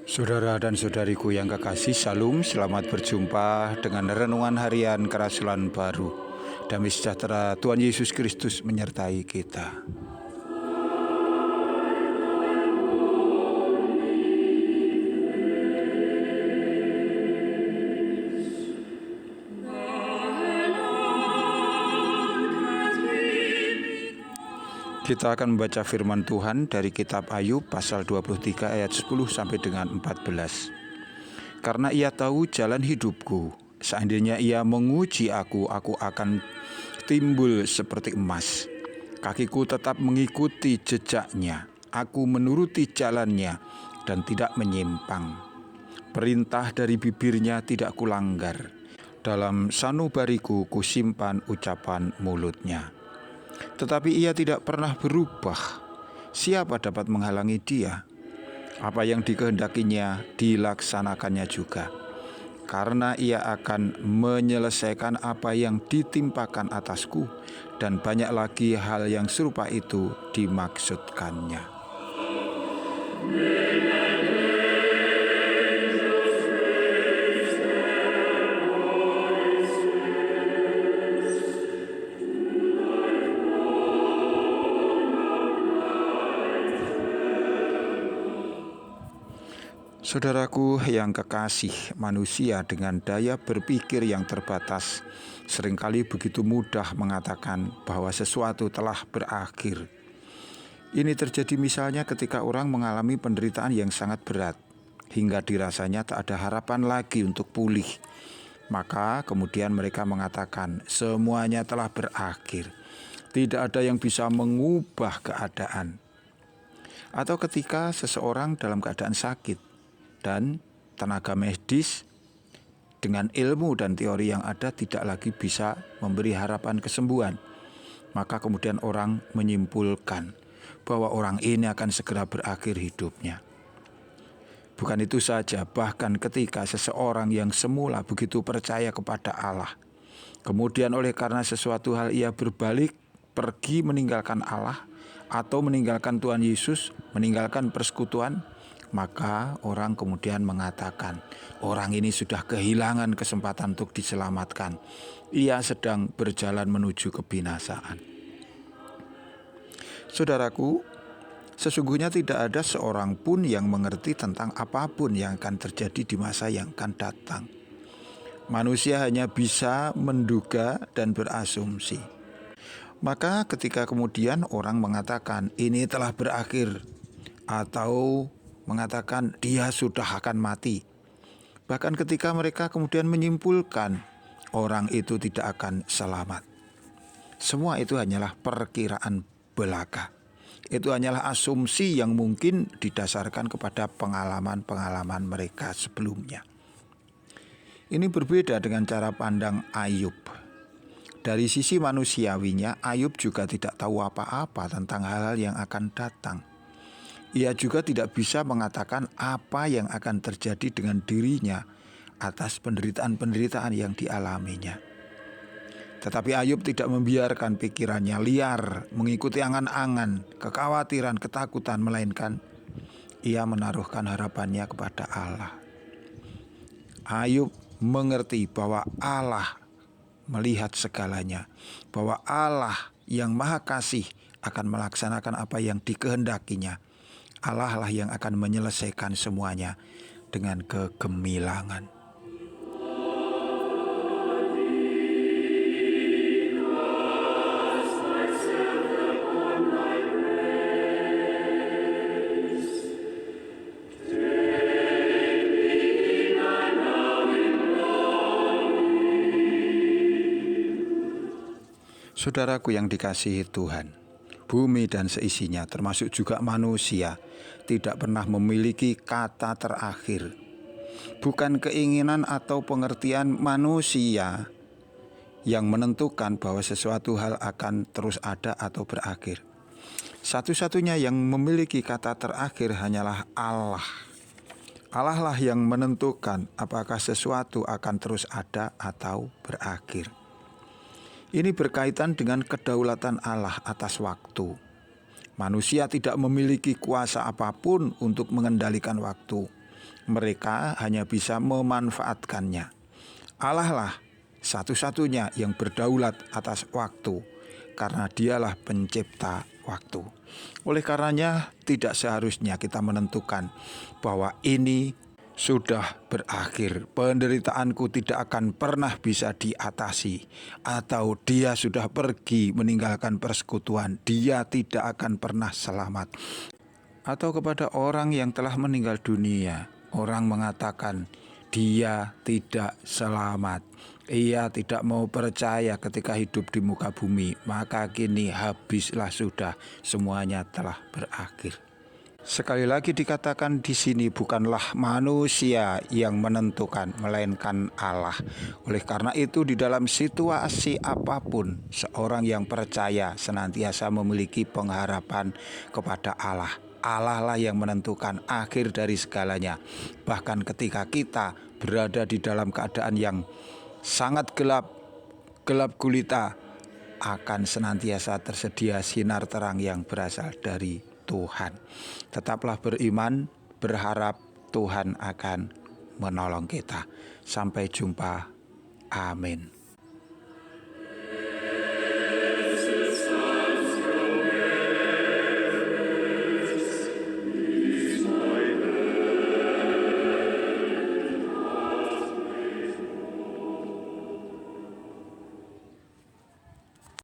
Saudara dan saudariku yang kekasih, Salam, selamat berjumpa dengan renungan harian Kerasulan Baru. Damai sejahtera Tuhan Yesus Kristus menyertai kita. Kita akan membaca firman Tuhan dari kitab Ayub pasal 23 ayat 10 sampai dengan 14. Karena ia tahu jalan hidupku, seandainya ia menguji aku akan timbul seperti emas. Kakiku tetap mengikuti jejaknya, aku menuruti jalannya dan tidak menyimpang. Perintah dari bibirnya tidak kulanggar, dalam sanubariku kusimpan ucapan mulutnya. Tetapi ia tidak pernah berubah. Siapa dapat menghalangi dia? Apa yang dikehendakinya dilaksanakannya juga. Karena ia akan menyelesaikan apa yang ditimpakan atasku, dan banyak lagi hal yang serupa itu dimaksudkannya. Saudaraku yang kekasih, manusia dengan daya berpikir yang terbatas seringkali begitu mudah mengatakan bahwa sesuatu telah berakhir. Ini terjadi misalnya ketika orang mengalami penderitaan yang sangat berat, hingga dirasanya tak ada harapan lagi untuk pulih. Maka kemudian mereka mengatakan semuanya telah berakhir, tidak ada yang bisa mengubah keadaan. Atau ketika seseorang dalam keadaan sakit, dan tenaga medis dengan ilmu dan teori yang ada tidak lagi bisa memberi harapan kesembuhan, maka kemudian orang menyimpulkan bahwa orang ini akan segera berakhir hidupnya. Bukan itu saja, bahkan ketika seseorang yang semula begitu percaya kepada Allah, kemudian oleh karena sesuatu hal ia berbalik, pergi meninggalkan Allah atau meninggalkan Tuhan Yesus, meninggalkan persekutuan, maka orang kemudian mengatakan orang ini sudah kehilangan kesempatan untuk diselamatkan. Ia sedang berjalan menuju kebinasaan. Saudaraku, sesungguhnya tidak ada seorang pun yang mengerti tentang apapun yang akan terjadi di masa yang akan datang. Manusia hanya bisa menduga dan berasumsi. Maka ketika kemudian orang mengatakan ini telah berakhir, atau mengatakan dia sudah akan mati, bahkan ketika mereka kemudian menyimpulkan orang itu tidak akan selamat, semua itu hanyalah perkiraan belaka. Itu hanyalah asumsi yang mungkin didasarkan kepada pengalaman-pengalaman mereka sebelumnya. Ini berbeda dengan cara pandang Ayub. Dari sisi manusiawinya, Ayub juga tidak tahu apa-apa tentang hal-hal yang akan datang. Ia juga tidak bisa mengatakan apa yang akan terjadi dengan dirinya atas penderitaan-penderitaan yang dialaminya. Tetapi Ayub tidak membiarkan pikirannya liar mengikuti angan-angan, kekhawatiran, ketakutan, melainkan ia menaruhkan harapannya kepada Allah. Ayub mengerti bahwa Allah melihat segalanya, bahwa Allah yang Maha Kasih akan melaksanakan apa yang dikehendakinya. Allah lah yang akan menyelesaikan semuanya dengan kegemilangan. Saudaraku yang dikasihi Tuhan, bumi dan seisinya, termasuk juga manusia, tidak pernah memiliki kata terakhir. Bukan keinginan atau pengertian manusia yang menentukan bahwa sesuatu hal akan terus ada atau berakhir. Satu-satunya yang memiliki kata terakhir hanyalah Allah. Allah lah yang menentukan apakah sesuatu akan terus ada atau berakhir. Ini berkaitan dengan kedaulatan Allah atas waktu. Manusia tidak memiliki kuasa apapun untuk mengendalikan waktu. Mereka hanya bisa memanfaatkannya. Allah lah satu-satunya yang berdaulat atas waktu, karena dialah pencipta waktu. Oleh karenanya tidak seharusnya kita menentukan bahwa ini sudah berakhir, penderitaanku tidak akan pernah bisa diatasi, atau dia sudah pergi meninggalkan persekutuan, dia tidak akan pernah selamat. Atau kepada orang yang telah meninggal dunia, orang mengatakan dia tidak selamat, ia tidak mau percaya ketika hidup di muka bumi, maka kini habislah sudah, semuanya telah berakhir. Sekali lagi dikatakan di sini bukanlah manusia yang menentukan, melainkan Allah. Oleh karena itu di dalam situasi apapun, seorang yang percaya senantiasa memiliki pengharapan kepada Allah. Allah lah yang menentukan akhir dari segalanya. Bahkan ketika kita berada di dalam keadaan yang sangat gelap gulita, akan senantiasa tersedia sinar terang yang berasal dari Tuhan. Tetaplah beriman, berharap Tuhan akan menolong kita. Sampai jumpa. Amin.